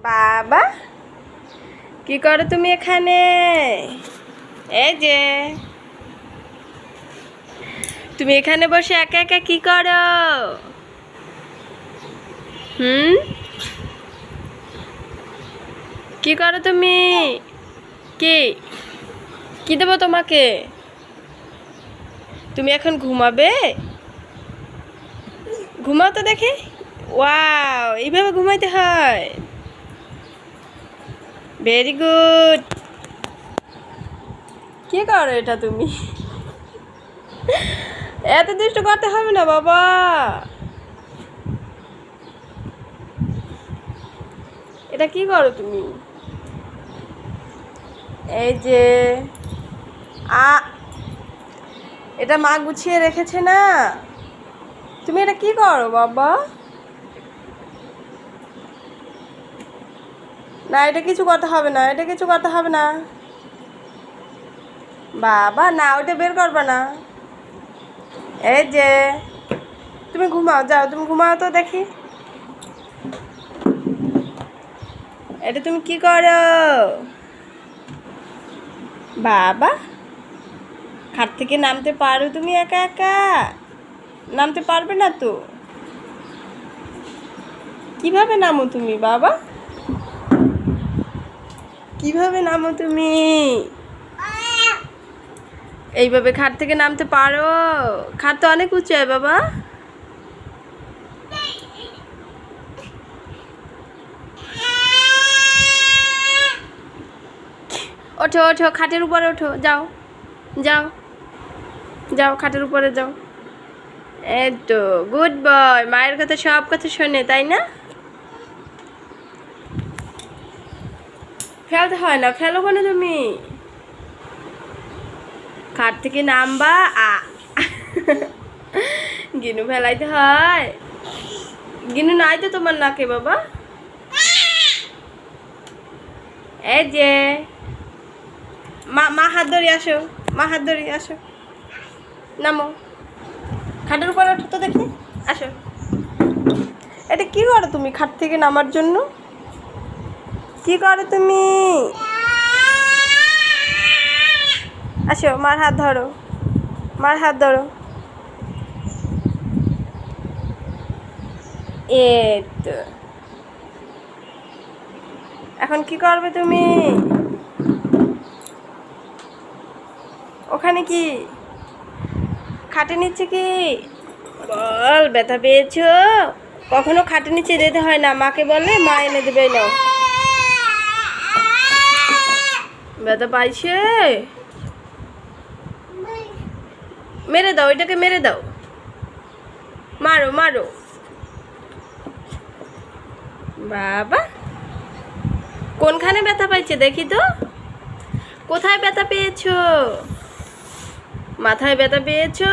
বাবা, কি করো তুমি এখানে? এই যে তুমি এখানে বসে একা একা কি করো? কি করো তুমি? কি কি দেবো তোমাকে? তুমি এখন ঘুমাবে? ঘুমাও তো দেখি। ওয়াও, এইভাবে ঘুমাইতে হয়। Very good. কি করো এটা তুমি? এত দুষ্ট করতে হবে না বাবা। এটা কি করো তুমি? এই যে এটা মা গুছিয়ে রেখেছে না? তুমি এটা কি করো বাবা? না, এটা কিছু করতে হবে না, এটা কিছু করতে হবে না বাবা। না, ওটা বের করবে না। এই যে তুমি ঘুমাও, যাও তুমি ঘুমাও তো দেখি। এটা তুমি কি করো বাবা? খাট থেকে নামতে পারো তুমি একা একা? নামতে পারবে না তো? কিভাবে নামো তুমি বাবা? কিভাবে নামো তুমি? এইভাবে খাট থেকে নামতে পারো? খাট তো অনেক উঁচু হয় বাবা। ওঠো ওঠো, খাটের উপরে ওঠো, যাও যাও যাও, খাটের উপরে যাও। এই তো গুড বয়, মায়ের কথা সব কথা শোনে তাই না? ফেলতে হয় না, ফেলো কেন তুমি? খাট থেকে নামবা গিনু ফেলাইতে হয়? গিনু নাই তো তোমার নাকে বাবা। এই যে মা হাত ধরে আসো, মা হাত ধরে আসো, নামো খাটের উপরে ওঠো তো দেখি। আসো। এটা কি করো তুমি খাট থেকে নামার জন্য? কি করো তুমি? আসো, মার হাত ধরো, মার হাত ধরো। এই তো, এখন কি করবে তুমি? ওখানে কি খাটে নিচ্ছে কি? বল, ব্যথা পেয়েছো? কখনো খাটে নিচে যেতে হয় না, মাকে বলে মা এনে দেবে। নাও, ব্যথা পাইছে? মেরে দাও, এটাকে মেরে দাও, মারো মারো বাবা। কোনখানে ব্যথা পাইছে দেখি তো? কোথায় ব্যথা পেয়েছো? মাথায় ব্যথা পেয়েছো?